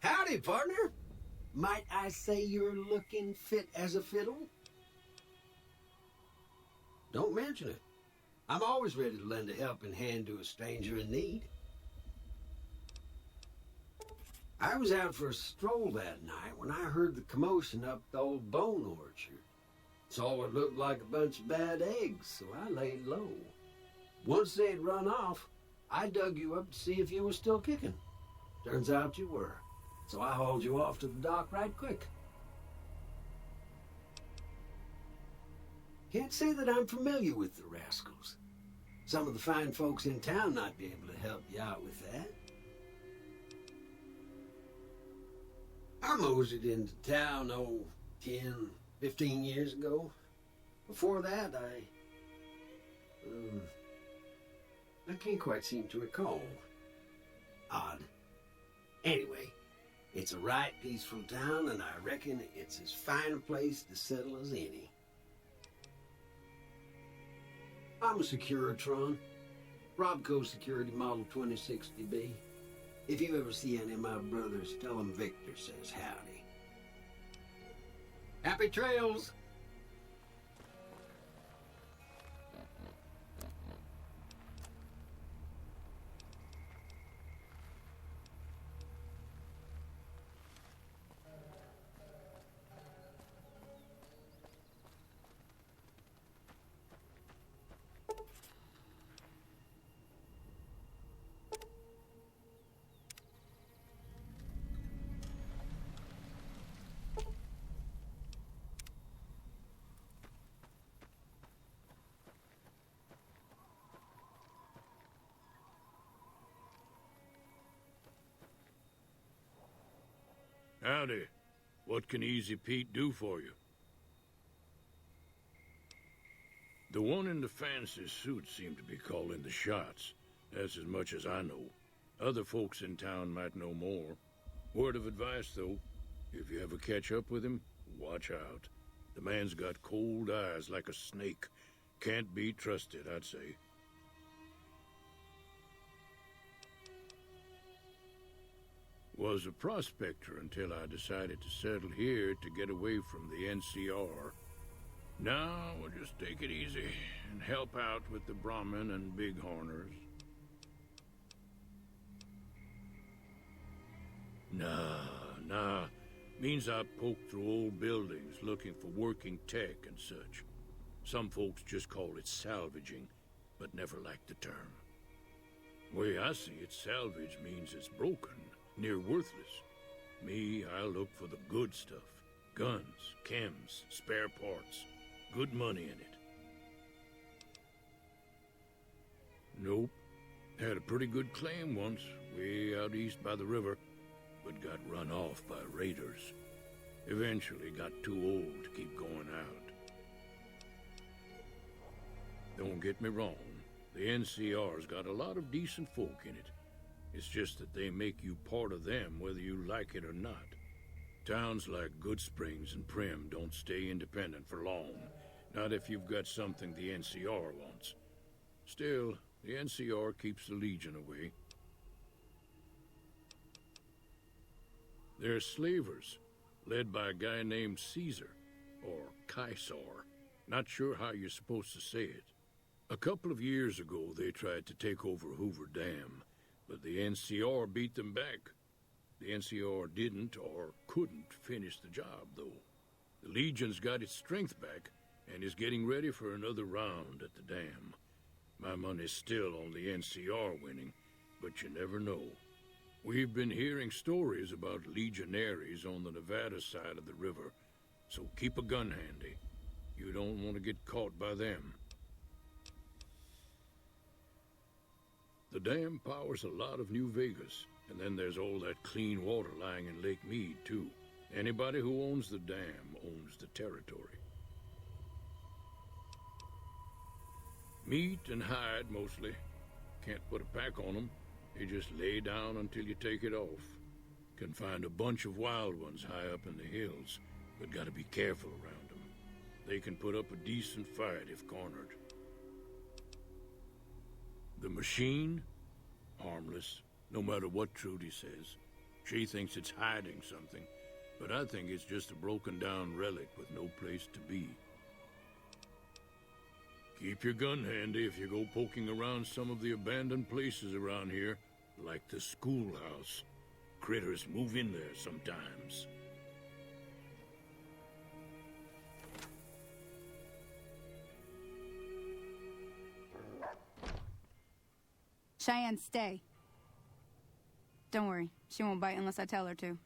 Howdy, partner. Might I say you're looking fit as a fiddle? Don't mention it. I'm always ready to lend a helping hand to a stranger in need. I was out for a stroll that night when I heard the commotion up the old bone orchard. Saw what looked like a bunch of bad eggs, so I laid low. Once they had run off, I dug you up to see if you were still kicking. Turns out you were, so I hauled you off to the dock right quick. Can't say that I'm familiar with the rascals. Some of the fine folks in town might be able to help you out with that. I moseyed into town, 10, 15 years ago. Before that, I can't quite seem to recall. Odd. Anyway, it's a right peaceful town, and I reckon it's as fine a place to settle as any. I'm a Securitron. Robco Security Model 2060B. If you ever see any of my brothers, tell them Victor says howdy. Happy trails! Howdy. What can Easy Pete do for you? The one in the fancy suit seemed to be calling the shots. That's as much as I know. Other folks in town might know more. Word of advice, though, if you ever catch up with him, watch out. The man's got cold eyes like a snake. Can't be trusted, I'd say. Was a prospector until I decided to settle here to get away from the NCR. Now, we'll just take it easy and help out with the Brahmin and Bighorners. Nah. Means I poke through old buildings looking for working tech and such. Some folks just call it salvaging, but never liked the term. Way I see it, salvage means it's broken, near worthless. Me, I look for the good stuff. Guns, chems, spare parts. Good money in it. Nope. Had a pretty good claim once, way out east by the river, but got run off by raiders. Eventually got too old to keep going out. Don't get me wrong, the NCR's got a lot of decent folk in it. It's just that they make you part of them whether you like it or not. Towns like Good Springs and Prim don't stay independent for long. Not if you've got something the NCR wants. Still, the NCR keeps the Legion away. They're slavers, led by a guy named Caesar, or Caesar. Not sure how you're supposed to say it. A couple of years ago, they tried to take over Hoover Dam, but the NCR beat them back. The NCR didn't or couldn't finish the job, though. The Legion's got its strength back and is getting ready for another round at the dam. My money's still on the NCR winning, but you never know. We've been hearing stories about legionaries on the Nevada side of the river, so keep a gun handy. You don't want to get caught by them. The dam powers a lot of New Vegas, and then there's all that clean water lying in Lake Mead, too. Anybody who owns the dam owns the territory. Meat and hide, mostly. Can't put a pack on them. They just lay down until you take it off. Can find a bunch of wild ones high up in the hills, but gotta be careful around them. They can put up a decent fight if cornered. The machine? Harmless, no matter what Trudy says. She thinks it's hiding something, but I think it's just a broken-down relic with no place to be. Keep your gun handy if you go poking around some of the abandoned places around here, like the schoolhouse. Critters move in there sometimes. Cheyenne, stay. Don't worry, she won't bite unless I tell her to.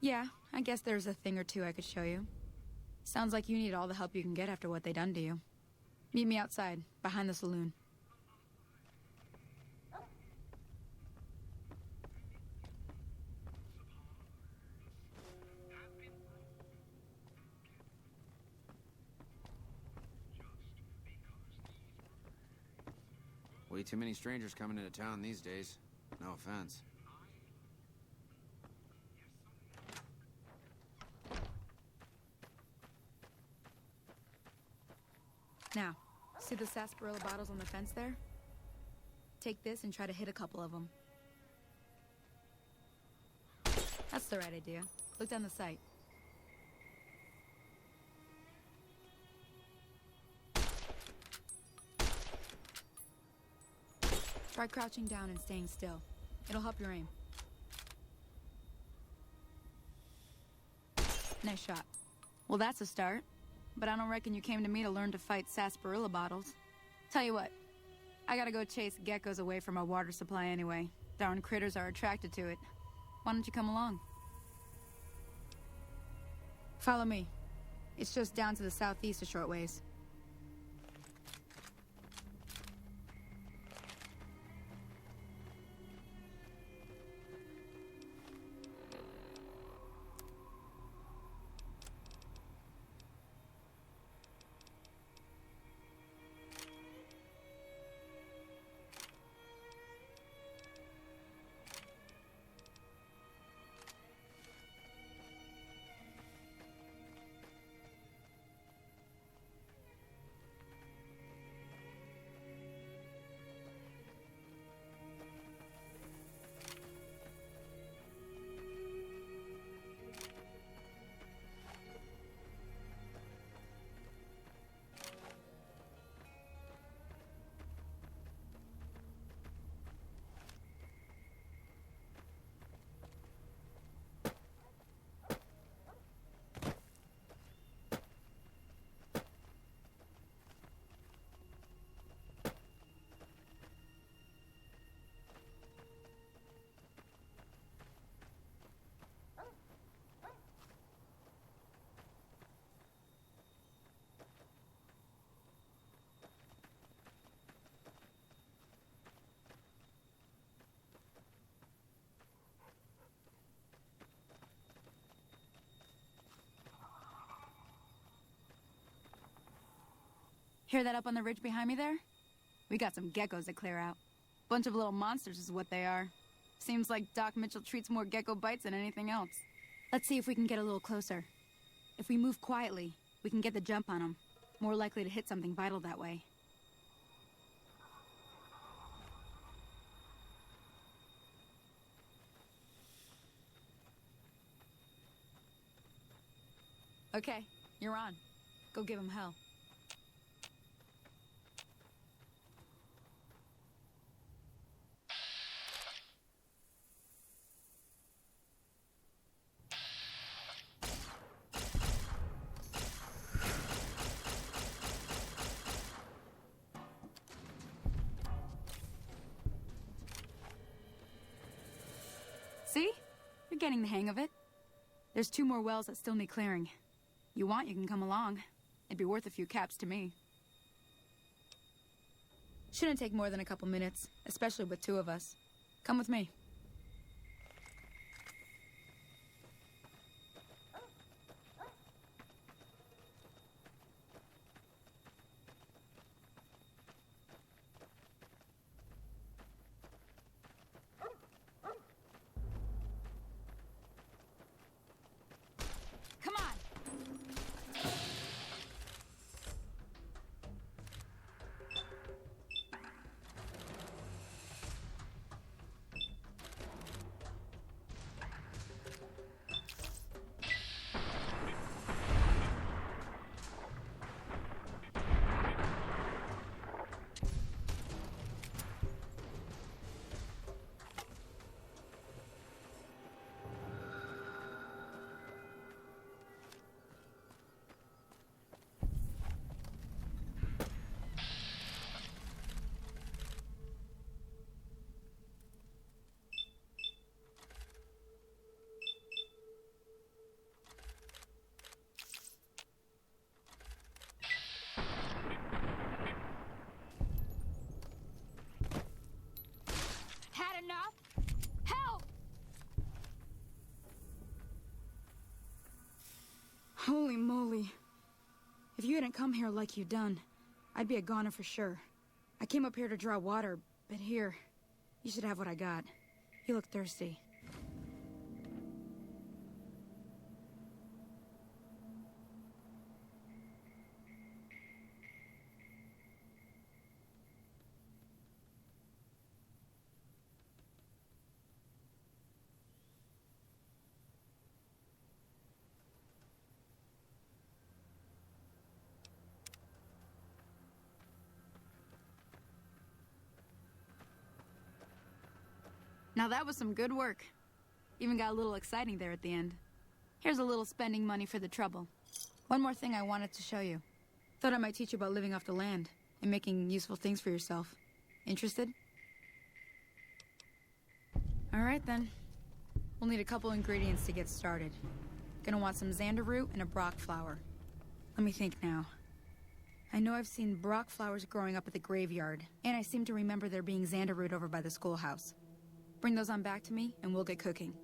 Yeah, I guess there's a thing or two I could show you. Sounds like you need all the help you can get after what they done to you. Meet me outside, behind the saloon. Way too many strangers coming into town these days. No offense. Now, see the sarsaparilla bottles on the fence there? Take this and try to hit a couple of them. That's the right idea. Look down the sight. Try crouching down and staying still. It'll help your aim. Nice shot. Well, that's a start. But I don't reckon you came to me to learn to fight sarsaparilla bottles. Tell you what, I gotta go chase geckos away from our water supply anyway. Darn critters are attracted to it. Why don't you come along? Follow me. It's just down to the southeast a short ways. Hear that up on the ridge behind me there? We got some geckos to clear out. Bunch of little monsters is what they are. Seems like Doc Mitchell treats more gecko bites than anything else. Let's see if we can get a little closer. If we move quietly, we can get the jump on them. More likely to hit something vital that way. Okay, you're on. Go give him hell. See? You're getting the hang of it. There's 2 more wells that still need clearing. You want, you can come along. It'd be worth a few caps to me. Shouldn't take more than a couple minutes, especially with 2 of us. Come with me. Come on! Holy moly. If you hadn't come here like you done, I'd be a goner for sure. I came up here to draw water, but here, you should have what I got. You look thirsty. Now that was some good work. Even got a little exciting there at the end. Here's a little spending money for the trouble. One more thing I wanted to show you. Thought I might teach you about living off the land and making useful things for yourself. Interested? All right then. We'll need a couple ingredients to get started. Gonna want some xander root and a brock flower. Let me think now. I know I've seen brock flowers growing up at the graveyard, and I seem to remember there being xander root over by the schoolhouse. Bring those on back to me, and we'll get cooking.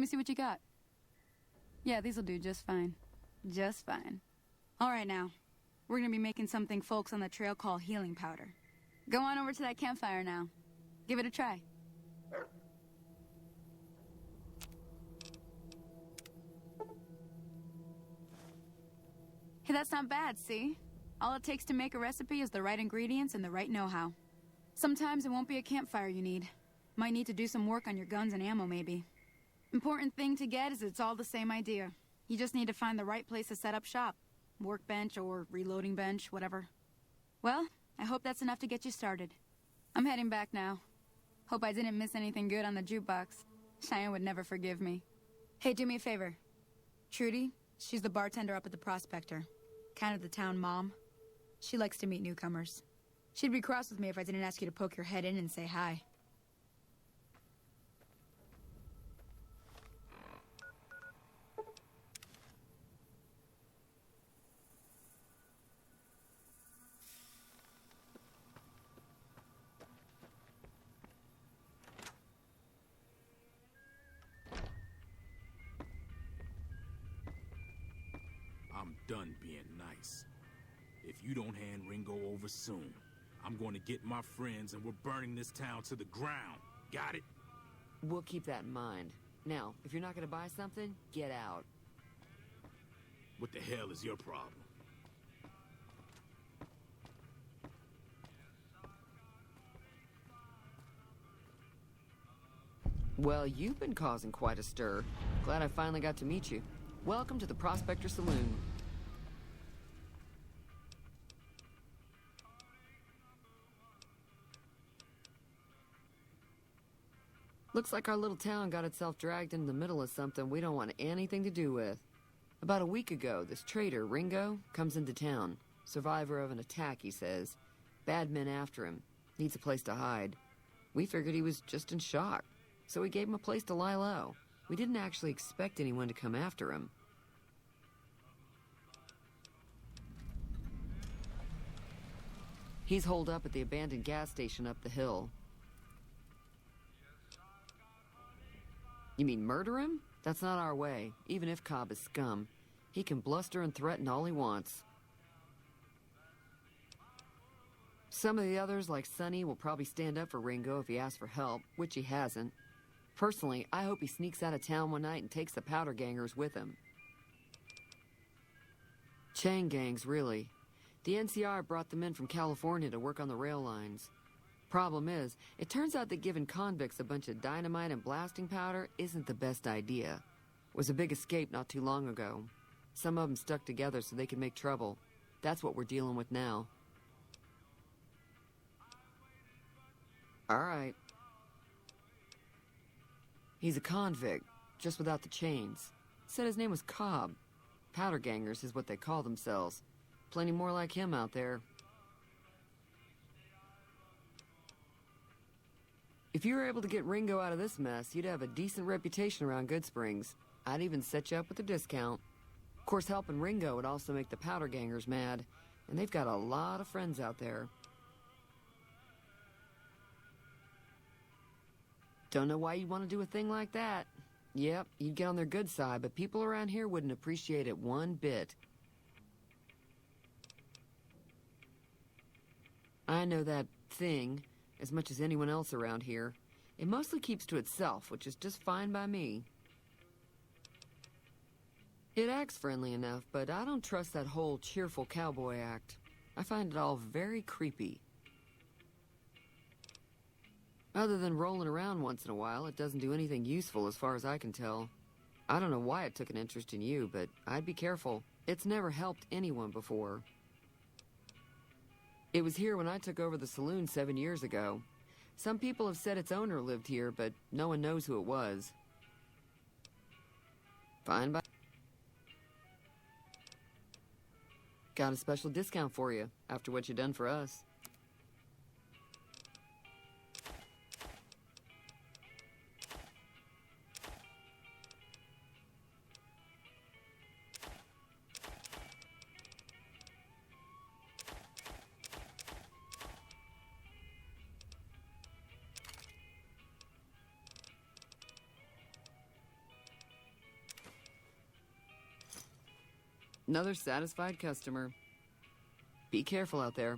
me see what you got. Yeah, these'll do just fine. Just fine. All right, now. We're gonna be making something folks on the trail call healing powder. Go on over to that campfire now. Give it a try. Hey, that's not bad, see? All it takes to make a recipe is the right ingredients and the right know-how. Sometimes it won't be a campfire you need. Might need to do some work on your guns and ammo, maybe. Important thing to get is it's all the same idea. You just need to find the right place to set up shop. Workbench or reloading bench, whatever. Well, I hope that's enough to get you started. I'm heading back now. Hope I didn't miss anything good on the jukebox. Cheyenne would never forgive me. Hey, do me a favor. Trudy, she's the bartender up at the Prospector. Kind of the town mom. She likes to meet newcomers. She'd be cross with me if I didn't ask you to poke your head in and say hi. I'm done being nice. If you don't hand Ringo over soon, I'm going to get my friends and we're burning this town to the ground. Got it? We'll keep that in mind. Now, if you're not going to buy something, get out. What the hell is your problem? Well, you've been causing quite a stir. Glad I finally got to meet you. Welcome to the Prospector Saloon. Looks like our little town got itself dragged into the middle of something we don't want anything to do with. About a week ago, this traitor, Ringo, comes into town. Survivor of an attack, he says. Bad men after him. Needs a place to hide. We figured he was just in shock, so we gave him a place to lie low. We didn't actually expect anyone to come after him. He's holed up at the abandoned gas station up the hill. You mean murder him? That's not our way, even if Cobb is scum. He can bluster and threaten all he wants. Some of the others, like Sonny, will probably stand up for Ringo if he asks for help, which he hasn't. Personally, I hope he sneaks out of town one night and takes the powder gangers with him. Chain gangs, really. The NCR brought them in from California to work on the rail lines. Problem is, it turns out that giving convicts a bunch of dynamite and blasting powder isn't the best idea. It was a big escape not too long ago. Some of them stuck together so they could make trouble. That's what we're dealing with now. All right. He's a convict, just without the chains. Said his name was Cobb. Powder gangers is what they call themselves. Plenty more like him out there. If you were able to get Ringo out of this mess, you'd have a decent reputation around Goodsprings. I'd even set you up with a discount. Of course, helping Ringo would also make the powder gangers mad, and they've got a lot of friends out there. Don't know why you'd want to do a thing like that. Yep, you'd get on their good side, but people around here wouldn't appreciate it one bit. I know that thing as much as anyone else around here. It mostly keeps to itself, which is just fine by me. It acts friendly enough, but I don't trust that whole cheerful cowboy act. I find it all very creepy. Other than rolling around once in a while, it doesn't do anything useful as far as I can tell. I don't know why it took an interest in you, but I'd be careful. It's never helped anyone before. It was here when I took over the saloon 7 years ago. Some people have said its owner lived here, but no one knows who it was. Fine by... Got a special discount for you, after what you done for us. Another satisfied customer. Be careful out there.